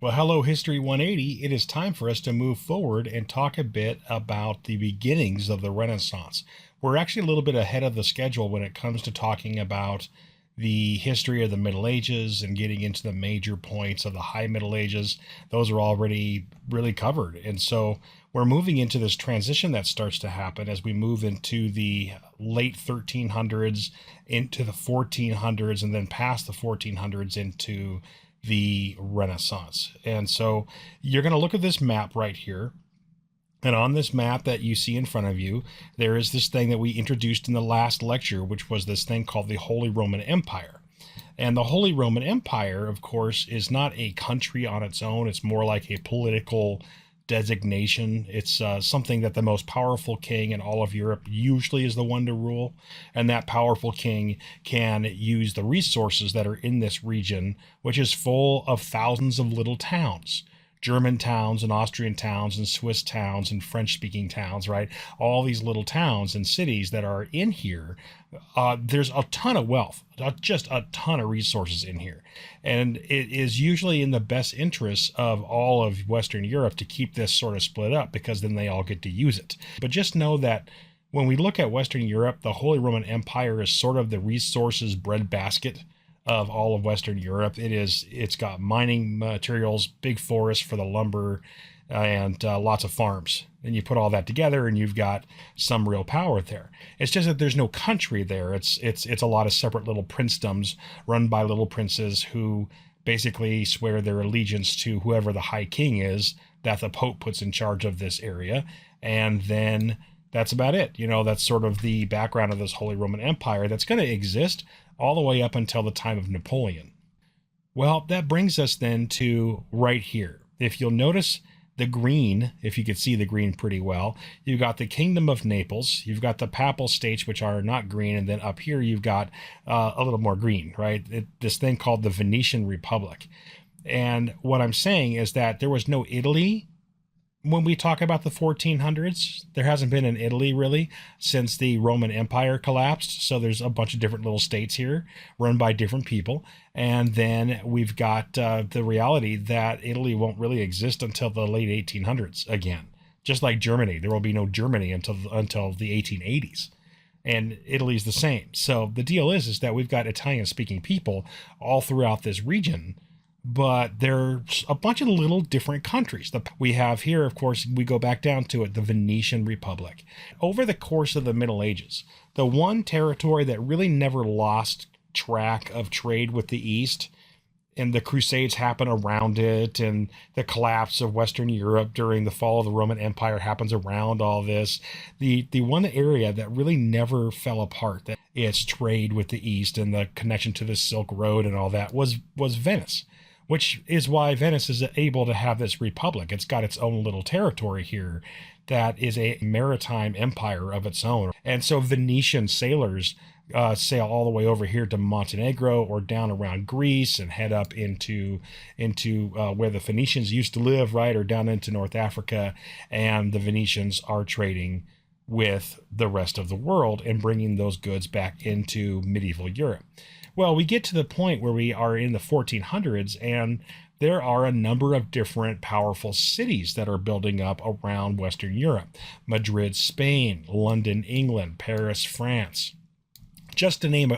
Well, hello, History 180. It is time for us to move forward and talk a bit about the beginnings of the Renaissance. We're actually a little bit ahead of the schedule when it comes to talking about the history of the Middle Ages and getting into the major points of the High Middle Ages. Those are already really covered. And so we're moving into this transition that starts to happen as we move into the late 1300s, into the 1400s, and then past the 1400s into the Renaissance. And so you're going to look at this map right here. And on this map that you see in front of you, there is this thing that we introduced in the last lecture, which was this thing called the Holy Roman Empire. And the Holy Roman Empire, of course, is not a country on its own. It's more like a political designation. It's something that the most powerful king in all of Europe usually is the one to rule. And that powerful king can use the resources that are in this region, which is full of thousands of little towns. German towns and Austrian towns and Swiss towns and French speaking towns, right? All these little towns and cities that are in here. There's a ton of wealth, just a ton of resources in here. And it is usually in the best interest of all of Western Europe to keep this sort of split up because then they all get to use it. But just know that when we look at Western Europe, the Holy Roman Empire is sort of the resources breadbasket of all of Western Europe. It's got mining materials, big forests for the lumber, and lots of farms. And you put all that together and you've got some real power there. It's just that there's no country there. It's a lot of separate little princedoms run by little princes who basically swear their allegiance to whoever the high king is that the Pope puts in charge of this area. And then that's about it. That's sort of the background of this Holy Roman Empire that's going to exist all the way up until the time of Napoleon. Well, that brings us then to right here. If you'll notice the green, if you could see the green pretty well, you've got the Kingdom of Naples, you've got the Papal States, which are not green, and then up here you've got a little more green, right? This thing called the Venetian Republic. And what I'm saying is that there was no Italy when we talk about the 1400s. There hasn't been an Italy really since the Roman Empire collapsed. So there's a bunch of different little states here run by different people. And then we've got the reality that Italy won't really exist until the late 1800s again. Just like Germany, there will be no Germany until the 1880s. And Italy's the same. So the deal is that we've got Italian speaking people all throughout this region, but there's a bunch of little different countries. We have here, of course, we go back down to it, the Venetian Republic. Over the course of the Middle Ages, the one territory that really never lost track of trade with the East, and the Crusades happen around it, and the collapse of Western Europe during the fall of the Roman Empire happens around all this. The one area that really never fell apart, that its trade with the East and the connection to the Silk Road and all that, was Venice. Which is why Venice is able to have this republic. It's got its own little territory here that is a maritime empire of its own. And so Venetian sailors sail all the way over here to Montenegro or down around Greece and head up into where the Phoenicians used to live, right, or down into North Africa. And the Venetians are trading with the rest of the world and bringing those goods back into medieval Europe. Well, we get to the point where we are in the 1400s, and there are a number of different powerful cities that are building up around Western Europe. Madrid, Spain, London, England, Paris, France, just to name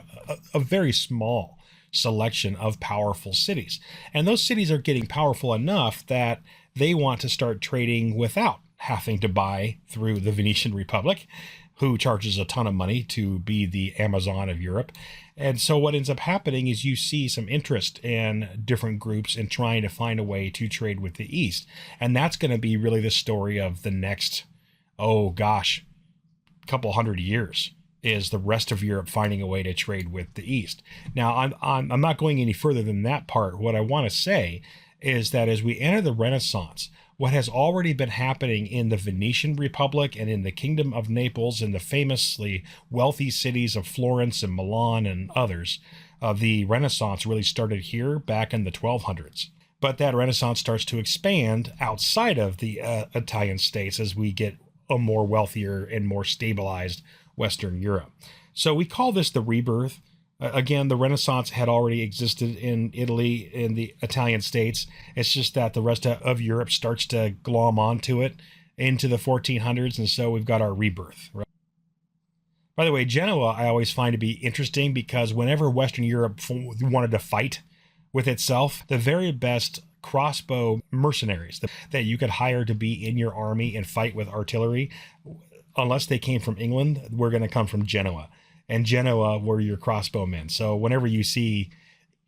a very small selection of powerful cities. And those cities are getting powerful enough that they want to start trading without having to buy through the Venetian Republic, who charges a ton of money to be the Amazon of Europe. And so what ends up happening is you see some interest in different groups in trying to find a way to trade with the East. And that's going to be really the story of the next, couple hundred years, is the rest of Europe finding a way to trade with the East. Now, I'm not going any further than that part. What I want to say is that as we enter the Renaissance, what has already been happening in the Venetian Republic and in the Kingdom of Naples and the famously wealthy cities of Florence and Milan and others, the Renaissance really started here back in the 1200s. But that Renaissance starts to expand outside of the Italian states as we get a more wealthier and more stabilized Western Europe. So we call this the rebirth. Again, the Renaissance had already existed in Italy, in the Italian states. It's just that the rest of Europe starts to glom onto it into the 1400s, and so we've got our rebirth. Right? By the way, Genoa I always find to be interesting because whenever Western Europe wanted to fight with itself, the very best crossbow mercenaries that you could hire to be in your army and fight with artillery, unless they came from England, were going to come from Genoa. And Genoa were your crossbowmen. So whenever you see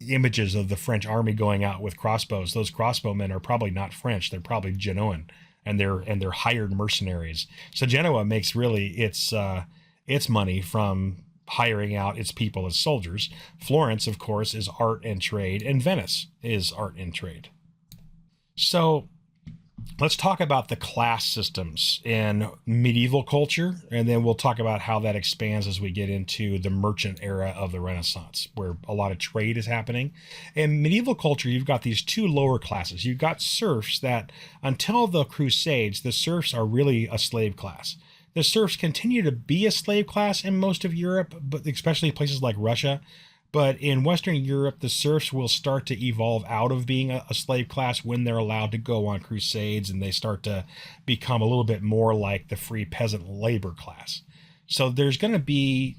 images of the French army going out with crossbows, those crossbowmen are probably not French. They're probably Genoan, and they're hired mercenaries. So Genoa makes really its money from hiring out its people as soldiers. Florence, of course, is art and trade, and Venice is art and trade. So let's talk about the class systems in medieval culture, and then we'll talk about how that expands as we get into the merchant era of the Renaissance, where a lot of trade is happening. In medieval culture, you've got these two lower classes. You've got serfs that, until the Crusades, the serfs are really a slave class. The serfs continue to be a slave class in most of Europe, but especially places like Russia. But in Western Europe, the serfs will start to evolve out of being a slave class when they're allowed to go on crusades, and they start to become a little bit more like the free peasant labor class. So there's going to be,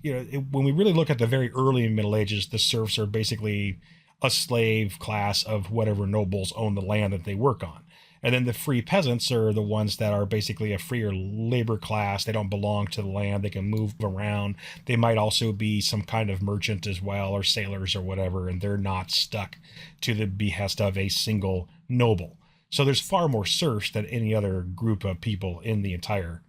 when we really look at the very early Middle Ages, the serfs are basically a slave class of whatever nobles own the land that they work on. And then the free peasants are the ones that are basically a freer labor class. They don't belong to the land. They can move around. They might also be some kind of merchant as well, or sailors or whatever, and they're not stuck to the behest of a single noble. So there's far more serfs than any other group of people in the entire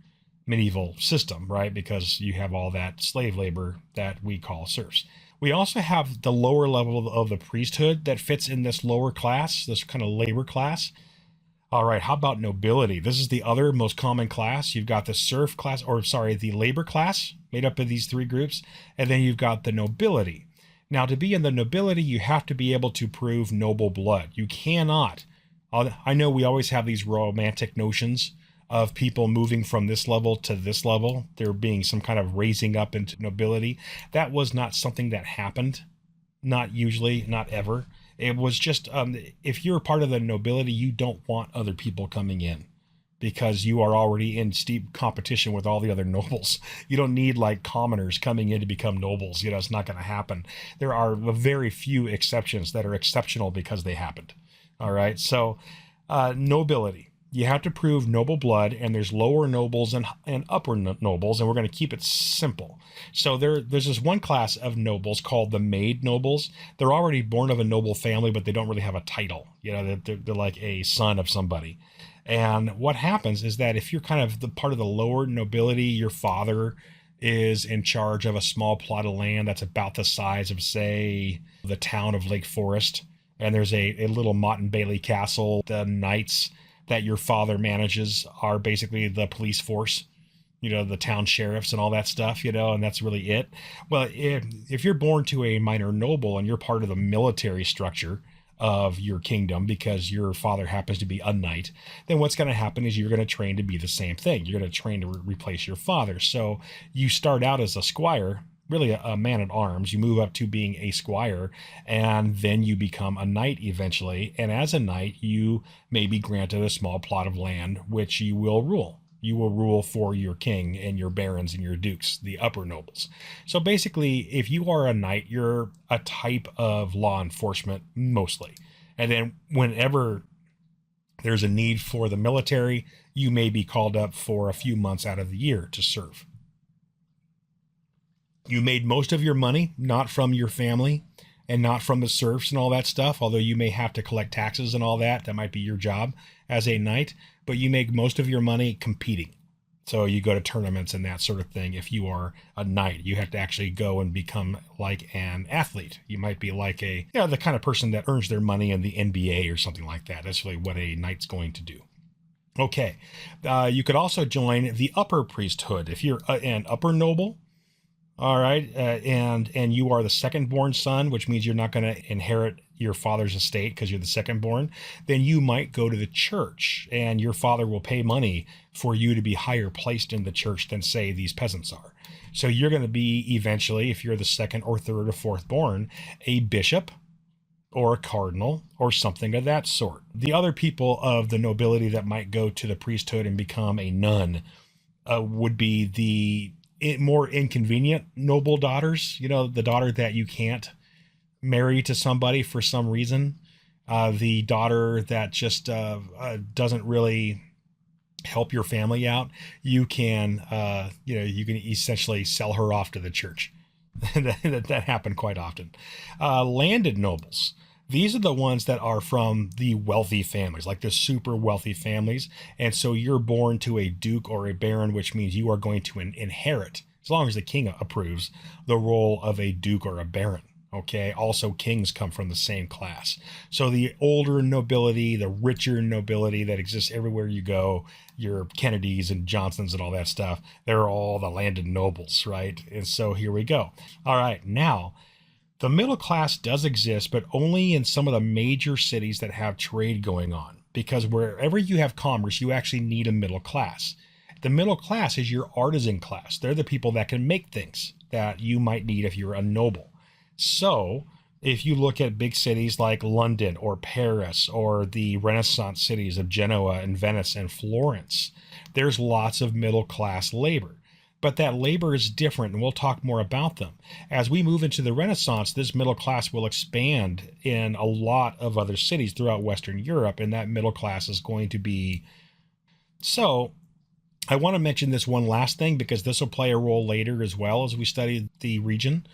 medieval system, right? Because you have all that slave labor that we call serfs. We also have the lower level of the priesthood that fits in this lower class, this kind of labor class. All right, how about nobility? This is the other most common class. You've got the serf class, the labor class, made up of these three groups, and then you've got the nobility. Now, to be in the nobility, you have to be able to prove noble blood. You cannot. I know we always have these romantic notions of people moving from this level to this level. There being some kind of raising up into nobility. That was not something that happened. Not usually, not ever. It was just, if you're part of the nobility, you don't want other people coming in because you are already in steep competition with all the other nobles. You don't need like commoners coming in to become nobles. It's not going to happen. There are very few exceptions that are exceptional because they happened. All right. So nobility. You have to prove noble blood, and there's lower nobles and upper nobles, and we're going to keep it simple. So there's this one class of nobles called the maid nobles. They're already born of a noble family, but they don't really have a title. They're like a son of somebody. And what happens is that if you're kind of the part of the lower nobility, your father is in charge of a small plot of land that's about the size of, say, the town of Lake Forest, and there's a little Mott and Bailey castle. The knights that your father manages are basically the police force, the town sheriffs and all that stuff, and that's really it. Well, if you're born to a minor noble and you're part of the military structure of your kingdom because your father happens to be a knight, then what's going to happen is you're going to train to be the same thing. You're going to train to replace your father. So you start out as a squire, really a man at arms. You move up to being a squire, and then you become a knight eventually. And as a knight, you may be granted a small plot of land, which you will rule. You will rule for your king and your barons and your dukes, the upper nobles. So basically, if you are a knight, you're a type of law enforcement mostly. And then whenever there's a need for the military, you may be called up for a few months out of the year to serve. You made most of your money, not from your family and not from the serfs and all that stuff, although you may have to collect taxes and all that. That might be your job as a knight, but you make most of your money competing. So you go to tournaments and that sort of thing. If you are a knight, you have to actually go and become like an athlete. You might be like the kind of person that earns their money in the NBA or something like that. That's really what a knight's going to do. Okay. You could also join the upper priesthood. If you're an upper noble, All right, and you are the second born son, which means you're not going to inherit your father's estate because you're the second born. Then you might go to the church, and your father will pay money for you to be higher placed in the church than, say, these peasants are. So you're going to be eventually, if you're the second or third or fourth born, a bishop or a cardinal or something of that sort. The other people of the nobility that might go to the priesthood and become a nun would be the more inconvenient noble daughters. You know, the daughter that you can't marry to somebody for some reason. The daughter that just doesn't really help your family out. You can, you can essentially sell her off to the church. that happened quite often. Landed nobles. These are the ones that are from the wealthy families, like the super wealthy families. And so you're born to a duke or a baron, which means you are going to inherit, as long as the king approves, the role of a duke or a baron. Okay. Also, kings come from the same class. So the older nobility, the richer nobility that exists everywhere you go, your Kennedys and Johnsons and all that stuff, they're all the landed nobles, right? And so here we go. All right. Now, the middle class does exist, but only in some of the major cities that have trade going on. Because wherever you have commerce, you actually need a middle class. The middle class is your artisan class. They're the people that can make things that you might need if you're a noble. So, if you look at big cities like London or Paris or the Renaissance cities of Genoa and Venice and Florence, there's lots of middle class labor. But that labor is different, and we'll talk more about them. As we move into the Renaissance, this middle class will expand in a lot of other cities throughout Western Europe, and that middle class is going to be. So, I want to mention this one last thing because this will play a role later as well as we study the region.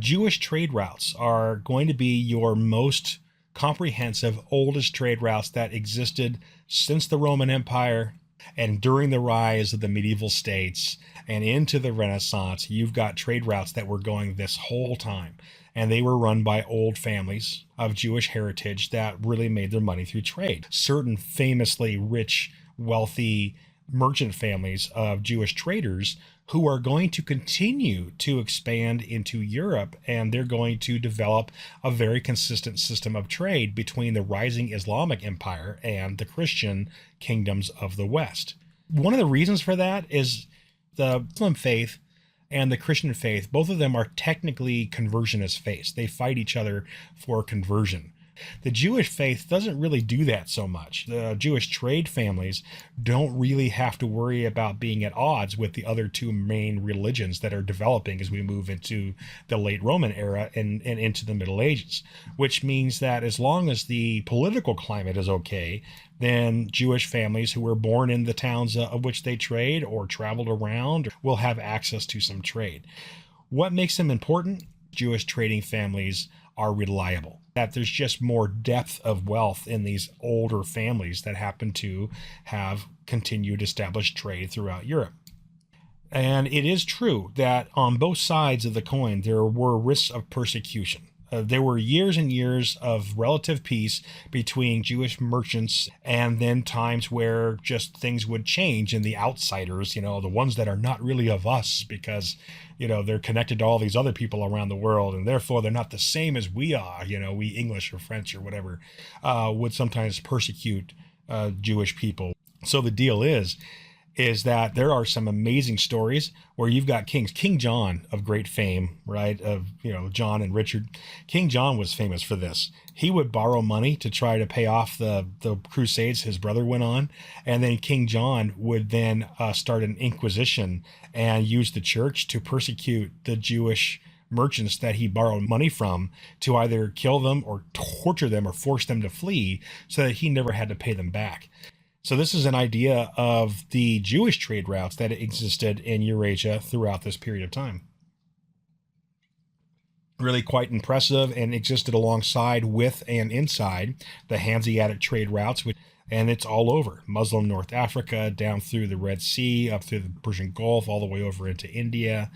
Jewish trade routes are going to be your most comprehensive, oldest trade routes that existed since the Roman Empire and during the rise of the medieval states and into the Renaissance. You've got trade routes that were going this whole time, and they were run by old families of Jewish heritage that really made their money through trade. Certain famously rich, wealthy merchant families of Jewish traders who are going to continue to expand into Europe, and they're going to develop a very consistent system of trade between the rising Islamic empire and the Christian kingdoms of the West. One of the reasons for that is the Muslim faith and the Christian faith, both of them are technically conversionist faiths. They fight each other for conversion. The Jewish faith doesn't really do that so much. The Jewish trade families don't really have to worry about being at odds with the other two main religions that are developing as we move into the late Roman era and into the Middle Ages, which means that as long as the political climate is okay, then Jewish families who were born in the towns of which they trade or traveled around will have access to some trade. What makes them important? Jewish trading families are reliable, that there's just more depth of wealth in these older families that happen to have continued established trade throughout Europe. And it is true that on both sides of the coin, there were risks of persecution. There were years and years of relative peace between Jewish merchants, and then times where just things would change and the outsiders, the ones that are not really of us because, they're connected to all these other people around the world and therefore they're not the same as we are, we English or French or whatever, would sometimes persecute Jewish people. So the deal is that there are some amazing stories where you've got kings. King John of great fame, right? Of, John and Richard. King John was famous for this. He would borrow money to try to pay off the crusades his brother went on. And then King John would then start an inquisition and use the church to persecute the Jewish merchants that he borrowed money from, to either kill them or torture them or force them to flee so that he never had to pay them back. So this is an idea of the Jewish trade routes that existed in Eurasia throughout this period of time. Really quite impressive, and existed alongside with and inside the Hanseatic trade routes, and it's all over Muslim North Africa, down through the Red Sea, up through the Persian Gulf, all the way over into India.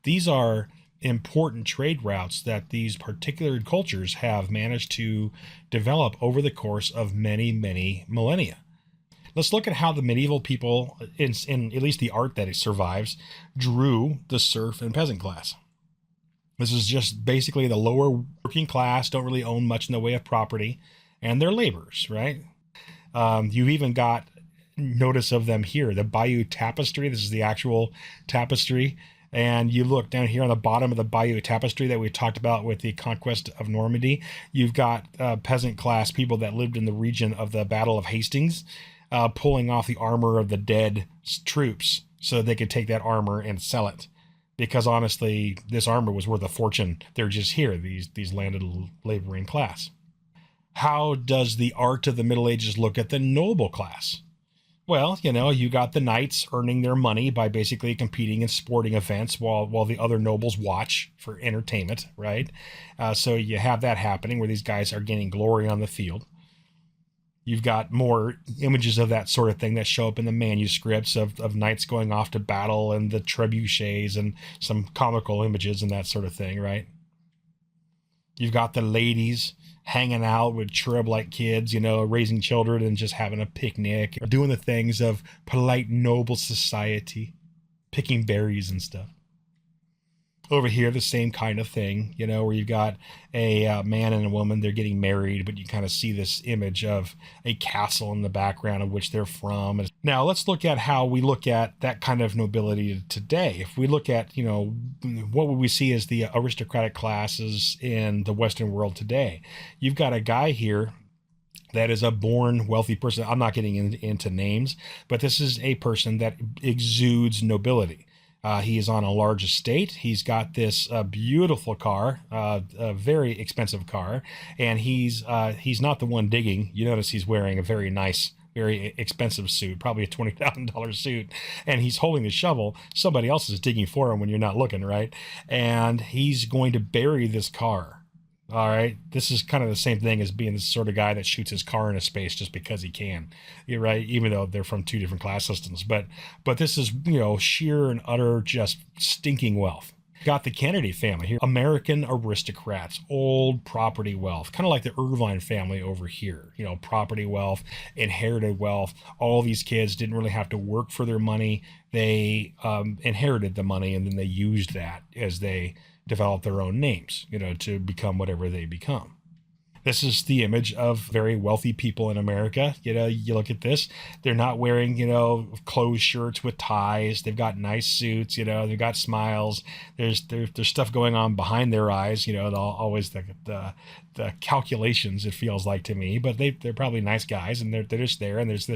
These are important trade routes that these particular cultures have managed to develop over the course of many, many millennia. Let's look at how the medieval people, in at least the art that it survives, drew the serf and peasant class. This is just basically the lower working class, don't really own much in the way of property, and they're laborers, right? You've even got notice of them here, the Bayeux Tapestry. This is the actual tapestry. And you look down here on the bottom of the Bayeux Tapestry that we talked about with the conquest of Normandy. You've got peasant class people that lived in the region of the Battle of Hastings, pulling off the armor of the dead troops so that they could take that armor and sell it. Because honestly, this armor was worth a fortune. They're just here, these landed laboring class. How does the art of the Middle Ages look at the noble class? Well, you got the knights earning their money by basically competing in sporting events while the other nobles watch for entertainment, right? So you have that happening where these guys are gaining glory on the field. You've got more images of that sort of thing that show up in the manuscripts of knights going off to battle and the trebuchets and some comical images and that sort of thing, right? You've got the ladies hanging out with cherub-like kids, raising children and just having a picnic, doing the things of polite, noble society, picking berries and stuff. Over here, the same kind of thing, where you've got a man and a woman, they're getting married, but you kind of see this image of a castle in the background of which they're from. Now, let's look at how we look at that kind of nobility today. If we look at, what would we see as the aristocratic classes in the Western world today? You've got a guy here that is a born wealthy person. I'm not getting into names, but this is a person that exudes nobility. He is on a large estate. He's got this beautiful car, a very expensive car, and he's not the one digging. You notice he's wearing a very nice, very expensive suit, probably a $20,000 suit, and he's holding the shovel. Somebody else is digging for him when you're not looking, right? And he's going to bury this car. All right, this is kind of the same thing as being the sort of guy that shoots his car into space just because he can. You're right, even though they're from two different class systems. But this is, sheer and utter just stinking wealth. Got the Kennedy family here, American aristocrats, old property wealth, kind of like the Irvine family over here. Property wealth, inherited wealth. All these kids didn't really have to work for their money. They inherited the money, and then they used that as they develop their own names, to become whatever they become. This is the image of very wealthy people in America. You look at this, they're not wearing, closed shirts with ties. They've got nice suits, they've got smiles. There's stuff going on behind their eyes, always the calculations, it feels like to me, but they're probably nice guys, and they're just there. And there's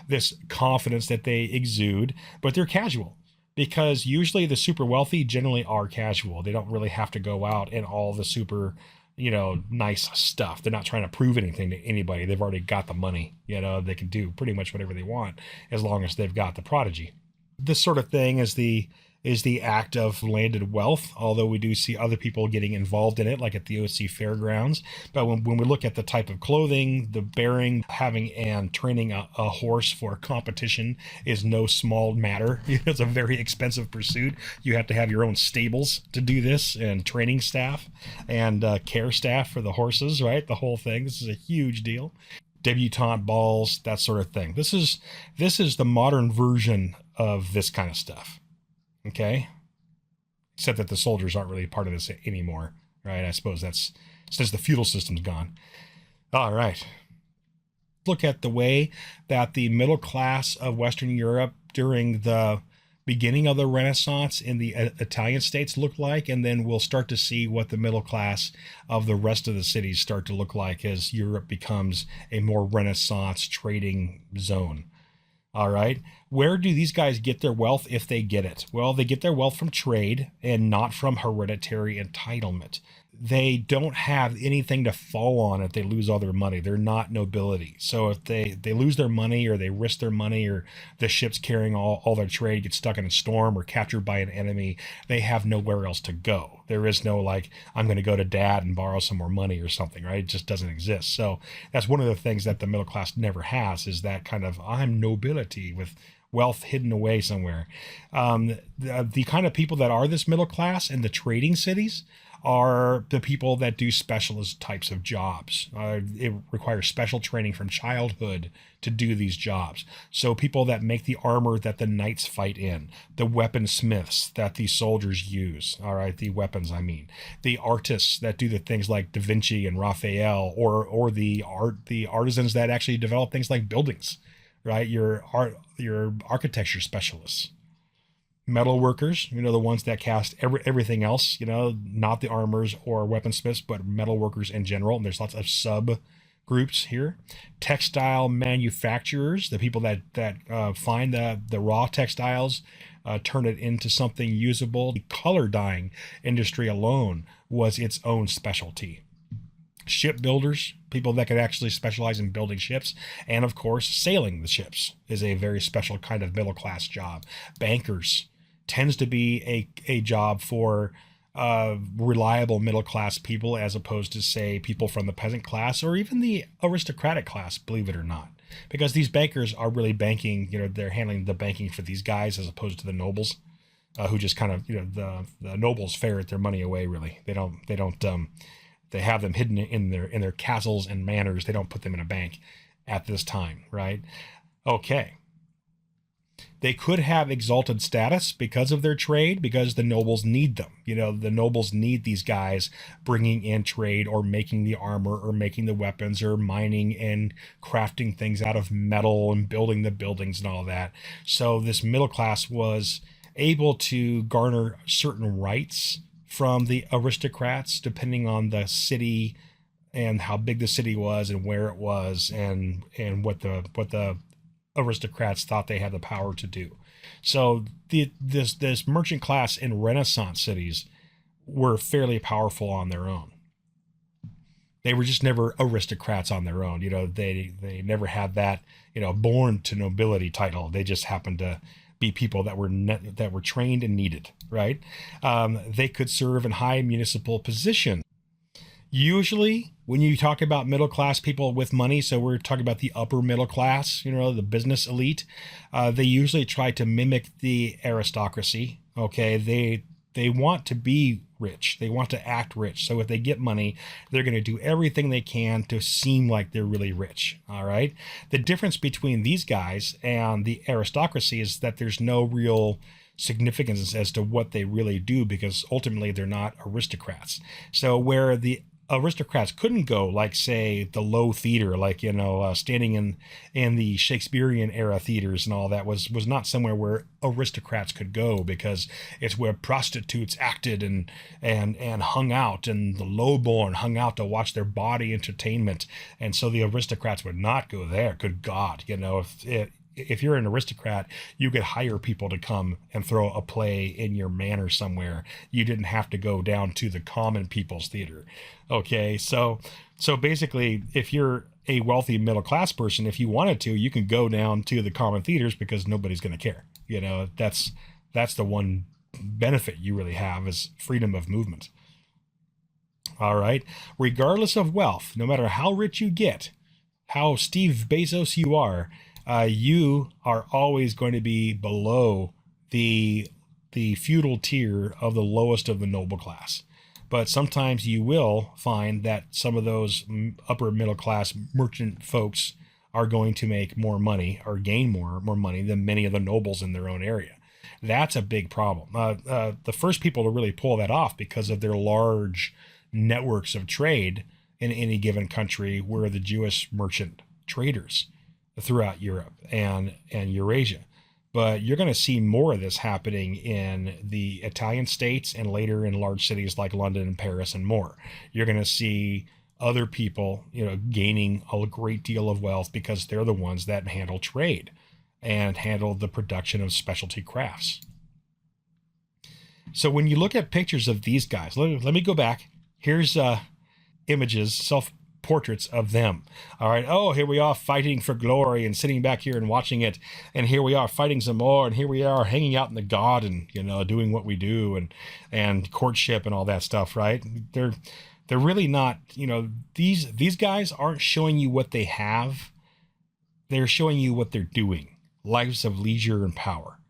this confidence that they exude, but they're casual. Because usually the super wealthy generally are casual. They don't really have to go out in all the super, nice stuff. They're not trying to prove anything to anybody. They've already got the money. They can do pretty much whatever they want as long as they've got the prodigy. This sort of thing is the act of landed wealth, although we do see other people getting involved in it, like at the OC Fairgrounds. But when we look at the type of clothing, the bearing, having and training a horse for competition is no small matter. It's a very expensive pursuit. You have to have your own stables to do this, and training staff and care staff for the horses, right? The whole thing. This is a huge deal. Debutante balls, that sort of thing. This is the modern version of this kind of stuff. Okay, except that the soldiers aren't really part of this anymore, right? I suppose that's since the feudal system's gone. All right. Look at the way that the middle class of Western Europe during the beginning of the Renaissance in the Italian states looked like, and then we'll start to see what the middle class of the rest of the cities start to look like as Europe becomes a more Renaissance trading zone. All right. Where do these guys get their wealth if they get it? Well, they get their wealth from trade and not from hereditary entitlement. They don't have anything to fall on if they lose all their money. They're not nobility. So if they lose their money, or they risk their money, or the ships carrying all their trade get stuck in a storm or captured by an enemy, they have nowhere else to go. There is no I'm going to go to dad and borrow some more money or something, right? It just doesn't exist. So that's one of the things that the middle class never has, is that kind of I'm nobility with wealth hidden away somewhere. The kind of people that are this middle class in the trading cities are the people that do specialist types of jobs. It requires special training from childhood to do these jobs. So people that make the armor that the knights fight in, the weaponsmiths that the soldiers use, all right, the weapons, I mean, the artists that do the things like Da Vinci and Raphael, or the artisans that actually develop things like buildings, right? Your architecture specialists, metal workers, the ones that cast everything else, not the armors or weaponsmiths, but metal workers in general. And there's lots of sub groups here. Textile manufacturers, the people that find the raw textiles, turn it into something usable. The color dyeing industry alone was its own specialty. Shipbuilders, people that could actually specialize in building ships, and of course sailing the ships is a very special kind of middle class job. Bankers tends to be a job for reliable middle class people, as opposed to, say, people from the peasant class or even the aristocratic class, believe it or not, because these bankers are really banking, they're handling the banking for these guys as opposed to the nobles, who just kind of, the nobles ferret their money away. Really, they have them hidden in their castles and manors. They don't put them in a bank at this time, right? Okay. They could have exalted status because of their trade, because the nobles need them. The nobles need these guys bringing in trade, or making the armor, or making the weapons, or mining and crafting things out of metal and building the buildings and all that. So this middle class was able to garner certain rights from the aristocrats, depending on the city and how big the city was and where it was, and what the aristocrats thought they had the power to do. So this merchant class in Renaissance cities were fairly powerful on their own. They were just never aristocrats on their own. They never had that born to nobility title. They just happened to be people that were trained and needed, right? They could serve in high municipal positions. Usually, when you talk about middle class people with money, so we're talking about the upper middle class, the business elite, they usually try to mimic the aristocracy. Okay, they want to be rich. They want to act rich. So if they get money, they're going to do everything they can to seem like they're really rich. All right. The difference between these guys and the aristocracy is that there's no real significance as to what they really do, because ultimately they're not aristocrats. So where the aristocrats couldn't go, like, say, the low theater, like, standing in the Shakespearean era theaters and all that, was not somewhere where aristocrats could go, because it's where prostitutes acted and hung out, and the lowborn hung out to watch their body entertainment. And so the aristocrats would not go there. Good God, if you're an aristocrat, you could hire people to come and throw a play in your manor somewhere. You didn't have to go down to the common people's theater. Okay, so basically, if you're a wealthy middle class person, if you wanted to, you can go down to the common theaters, because nobody's going to care. That's the one benefit you really have, is freedom of movement. All right, regardless of wealth, no matter how rich you get, how Steve Bezos you are always going to be below the feudal tier of the lowest of the noble class. But sometimes you will find that some of those upper middle class merchant folks are going to make more money, or gain more money than many of the nobles in their own area. That's a big problem. The first people to really pull that off, because of their large networks of trade in any given country, were the Jewish merchant traders throughout Europe and Eurasia. But you're going to see more of this happening in the Italian states, and later in large cities like London and Paris and more. You're going to see other people, gaining a great deal of wealth, because they're the ones that handle trade and handle the production of specialty crafts. So when you look at pictures of these guys, let me go back. Here's images, self-portraits of them. All right. Oh, here we are fighting for glory and sitting back here and watching it. And here we are fighting some more. And here we are hanging out in the garden, doing what we do, and courtship and all that stuff, right? They're really not, these guys aren't showing you what they have. They're showing you what they're doing. Lives of leisure and power.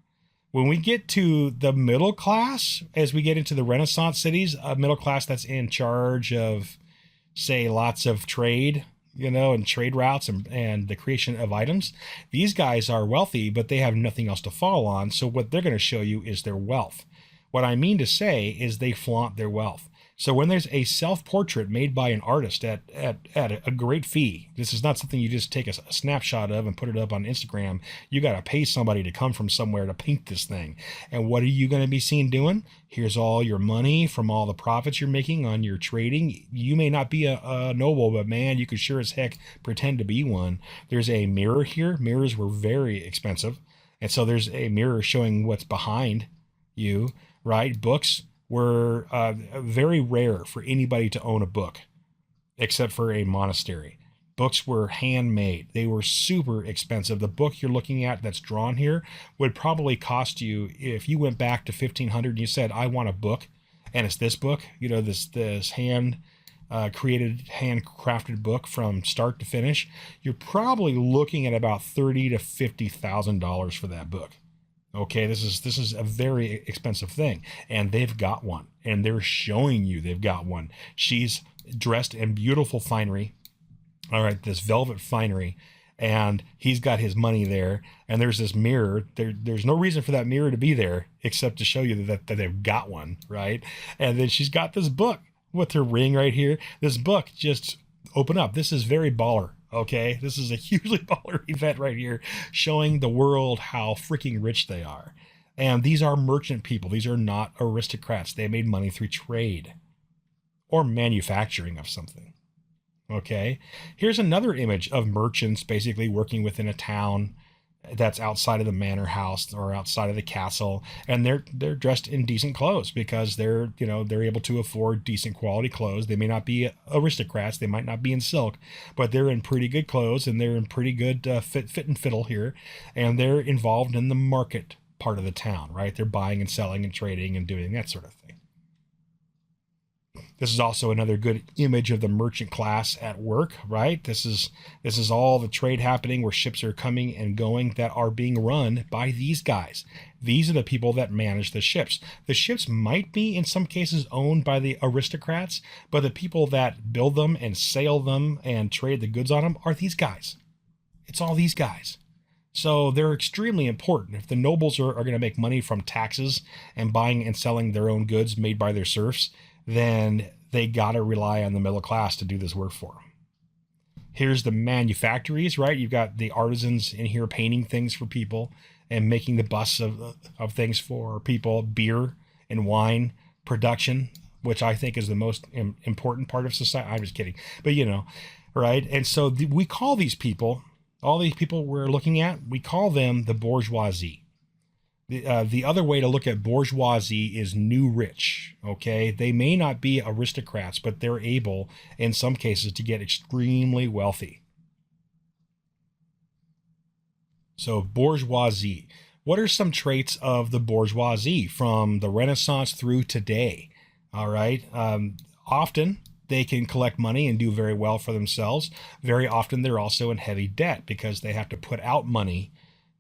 When we get to the middle class, as we get into the Renaissance cities, a middle class that's in charge of, say, lots of trade, and trade routes and the creation of items, these guys are wealthy, but they have nothing else to fall on. So what they're going to show you is their wealth. What I mean to say is they flaunt their wealth. So when there's a self-portrait made by an artist at a great fee, this is not something you just take a snapshot of and put it up on Instagram. You got to pay somebody to come from somewhere to paint this thing. And what are you going to be seen doing? Here's all your money from all the profits you're making on your trading. You may not be a noble, but man, you could sure as heck pretend to be one. There's a mirror here. Mirrors were very expensive. And so there's a mirror showing what's behind you, right? Books were very rare for anybody to own a book, except for a monastery. Books were handmade. They were super expensive. The book you're looking at that's drawn here would probably cost you, if you went back to 1500 and you said, I want a book, and it's this book, this hand created, handcrafted book from start to finish, you're probably looking at about $30,000 to $50,000 for that book. Okay, this is a very expensive thing, and they've got one, and they're showing you they've got one. She's dressed in beautiful finery, all right, this velvet finery, and he's got his money there, and there's this mirror. There's no reason for that mirror to be there except to show you that they've got one, right? And then she's got this book with her ring right here. This book, just open up. This is very baller. Okay, this is a hugely baller event right here, showing the world how freaking rich they are. And these are merchant people. These are not aristocrats. They made money through trade or manufacturing of something. Okay, here's another image of merchants basically working within a town that's outside of the manor house or outside of the castle, and they're dressed in decent clothes because they're able to afford decent quality clothes. They may not be aristocrats, they might not be in silk, but they're in pretty good clothes, and they're in pretty good fit and fiddle here, and they're involved in the market part of the town, right? They're buying and selling and trading and doing that sort of thing. This is also another good image of the merchant class at work, right? This is all the trade happening where ships are coming and going that are being run by these guys. These are the people that manage the ships. The ships might be, in some cases, owned by the aristocrats, but the people that build them and sail them and trade the goods on them are these guys. It's all these guys. So they're extremely important. If the nobles are going to make money from taxes and buying and selling their own goods made by their serfs, then they got to rely on the middle class to do this work for them. Here's the manufactories, right? You've got the artisans in here painting things for people and making the busts of things for people, beer and wine production, which I think is the most important part of society. I'm just kidding. But, right? And so we call these people, all these people we're looking at, we call them the bourgeoisie. The other way to look at bourgeoisie is new rich, okay? They may not be aristocrats, but they're able, in some cases, to get extremely wealthy. So bourgeoisie. What are some traits of the bourgeoisie from the Renaissance through today? All right. Often they can collect money and do very well for themselves. Very often they're also in heavy debt because they have to put out money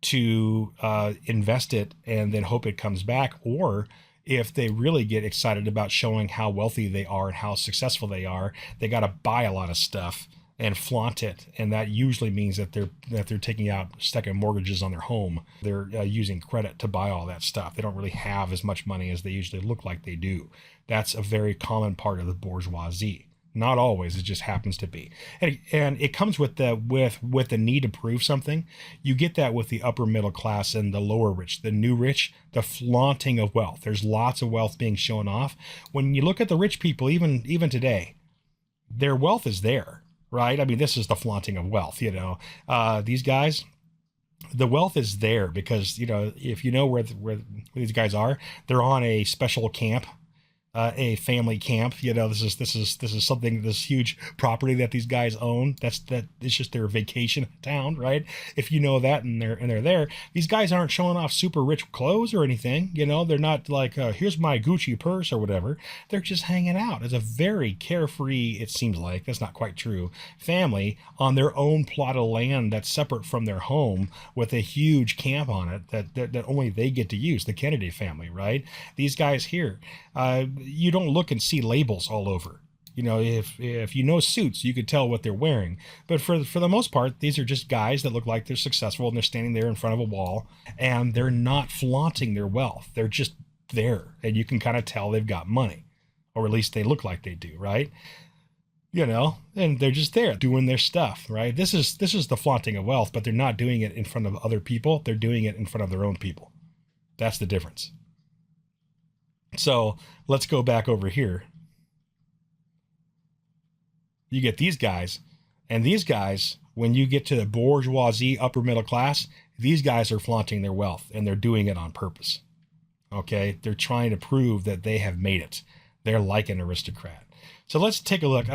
to invest it and then hope it comes back. Or if they really get excited about showing how wealthy they are and how successful they are, they got to buy a lot of stuff and flaunt it. And that usually means that they're taking out second mortgages on their home. They're using credit to buy all that stuff. They don't really have as much money as they usually look like they do. That's a very common part of the bourgeoisie. Not always, it just happens to be. And it comes with the need to prove something. You get that with the upper middle class and the lower rich, the new rich, the flaunting of wealth. There's lots of wealth being shown off. When you look at the rich people, even today, their wealth is there, right? I mean, this is the flaunting of wealth, These guys, the wealth is there because, if you know where these guys are, they're on a special camp a family camp. You know, this is something, this huge property that these guys own. That it's just their vacation town, right? If you know that, and they're there. These guys aren't showing off super rich clothes or anything. You know, they're not like, here's my Gucci purse or whatever. They're just hanging out. It's a very carefree, it seems like, that's not quite true, family on their own plot of land that's separate from their home, with a huge camp on it that only they get to use. The Kennedy family, right? These guys here, you don't look and see labels all over. You know, if you know suits, you could tell what they're wearing. But for the most part, these are just guys that look like they're successful, and they're standing there in front of a wall, and they're not flaunting their wealth. They're just there, and you can kind of tell they've got money, or at least they look like they do, right? You know, and they're just there doing their stuff, right? This is the flaunting of wealth, but they're not doing it in front of other people. They're doing it in front of their own people. That's the difference. So let's go back over here. You get these guys, and these guys, when you get to the bourgeoisie, upper middle class, these guys are flaunting their wealth, and they're doing it on purpose. Okay, they're trying to prove that they have made it. They're like an aristocrat. So let's take a look.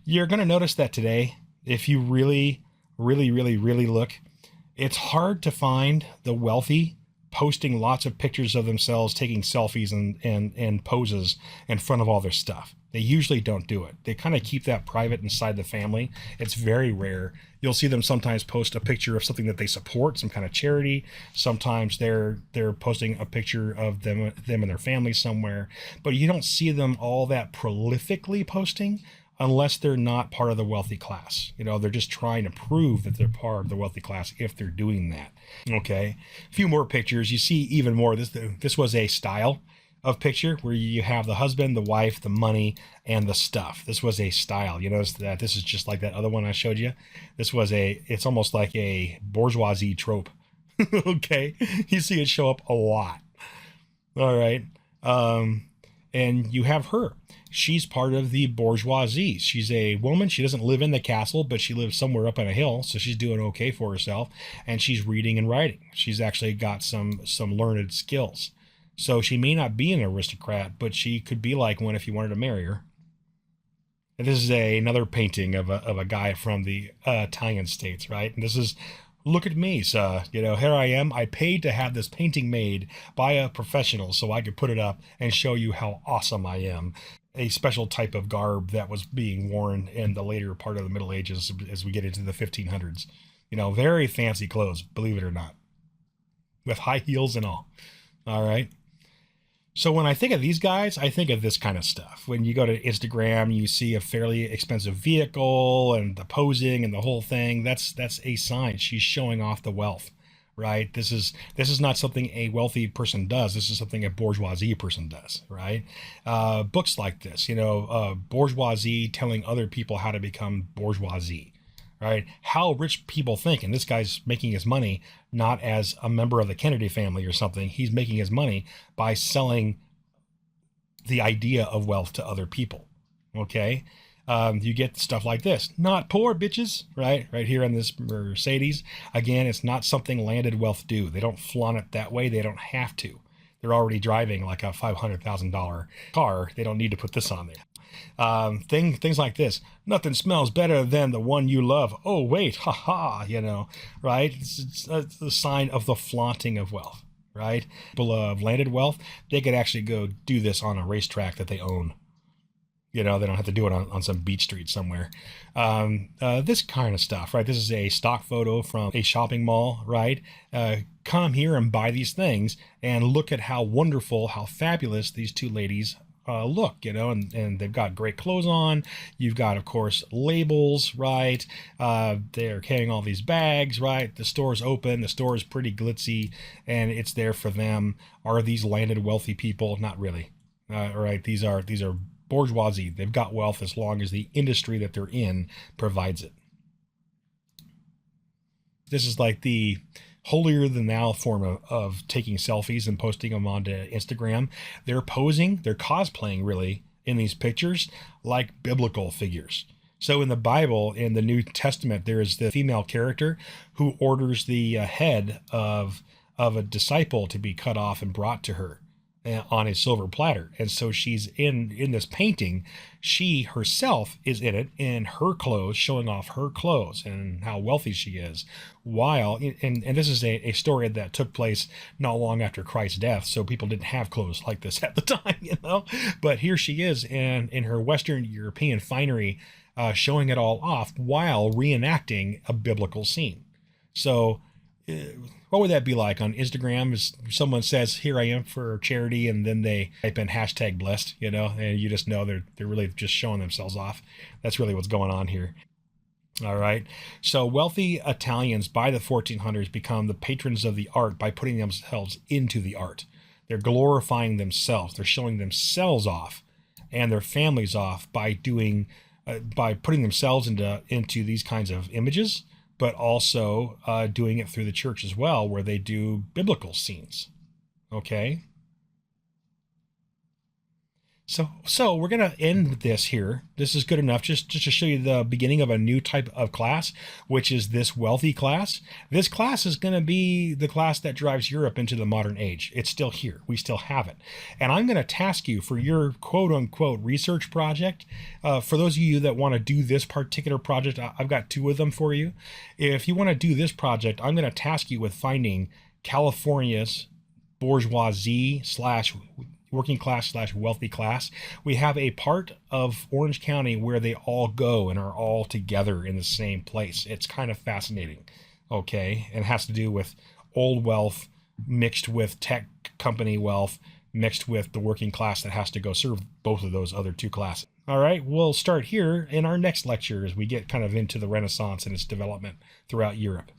You're going to notice that today, if you really, really, really, really look, it's hard to find the wealthy posting lots of pictures of themselves, taking selfies and poses in front of all their stuff. They usually don't do it. They kind of keep that private inside the family. It's very rare. You'll see them sometimes post a picture of something that they support, some kind of charity. Sometimes they're posting a picture of them and their family somewhere, but you don't see them all that prolifically posting unless they're not part of the wealthy class. You know, they're just trying to prove that they're part of the wealthy class if they're doing that. Okay, a few more pictures. You see even more. This was a style of picture where you have the husband, the wife, the money, and the stuff. This was a style. You notice that this is just like that other one I showed you. It's almost like a bourgeoisie trope. Okay, you see it show up a lot. All right. And you have her. She's part of the bourgeoisie. She's a woman. She doesn't live in the castle, but she lives somewhere up on a hill, so she's doing okay for herself. And she's reading and writing. She's actually got some learned skills. So she may not be an aristocrat, but she could be like one if you wanted to marry her. And this is another painting of a guy from the Italian states, right? And this is, look at me, sir. You know, here I am. I paid to have this painting made by a professional so I could put it up and show you how awesome I am. A special type of garb that was being worn in the later part of the Middle Ages as we get into the 1500s. You know, very fancy clothes, believe it or not, with high heels and all. All right. So when I think of these guys, I think of this kind of stuff. When you go to Instagram, you see a fairly expensive vehicle and the posing and the whole thing. That's a sign. She's showing off the wealth, right? This is not something a wealthy person does. This is something a bourgeoisie person does, right? Books like this, you know, bourgeoisie telling other people how to become bourgeoisie. Right? How rich people think, and this guy's making his money not as a member of the Kennedy family or something. He's making his money by selling the idea of wealth to other people. Okay, you get stuff like this. Not poor bitches, right? Right here on this Mercedes. Again, it's not something landed wealth do. They don't flaunt it that way. They don't have to. They're already driving like a $500,000 car. They don't need to put this on there. Things like this. Nothing smells better than the one you love. Oh, wait, haha, you know, right? It's the sign of the flaunting of wealth, right? People of landed wealth, they could actually go do this on a racetrack that they own. You know, they don't have to do it on some beach street somewhere. This kind of stuff, right? This is a stock photo from a shopping mall, right? Come here and buy these things and look at how wonderful, how fabulous these two ladies look, you know, and they've got great clothes on. You've got, of course, labels, right? They're carrying all these bags, right? The store's open. The store is pretty glitzy, and it's there for them. Are these landed wealthy people? Not really. Right? These are bourgeoisie. They've got wealth as long as the industry that they're in provides it. This is like the holier than thou form of taking selfies and posting them onto Instagram. They're posing, they're cosplaying really in these pictures like biblical figures. So in the Bible, in the New Testament, there is the female character who orders the head of a disciple to be cut off and brought to her. on a silver platter. And so she's in this painting. She herself is in it in her clothes, showing off her clothes and how wealthy she is. While and this is a story that took place not long after Christ's death, so people didn't have clothes like this at the time, you know. But here she is in her Western European finery, showing it all off while reenacting a biblical scene. So what would that be like on Instagram? Is someone says, "Here I am for charity," and then they type in hashtag blessed, you know, and you just know they're really just showing themselves off. That's really what's going on here. All right. So wealthy Italians by the 1400s become the patrons of the art by putting themselves into the art. They're glorifying themselves. They're showing themselves off and their families off by putting themselves into these kinds of images, but also doing it through the church as well, where they do biblical scenes. Okay. So we're going to end this here. This is good enough just to show you the beginning of a new type of class, which is this wealthy class. This class is going to be the class that drives Europe into the modern age. It's still here. We still have it. And I'm going to task you for your quote unquote research project. For those of you that want to do this particular project, I've got two of them for you. If you want to do this project, I'm going to task you with finding California's bourgeoisie slash working class slash wealthy class. We have a part of Orange County where they all go and are all together in the same place. It's kind of fascinating. Okay. And it has to do with old wealth mixed with tech company wealth mixed with the working class that has to go serve both of those other two classes. All right. We'll start here in our next lecture as we get kind of into the Renaissance and its development throughout Europe.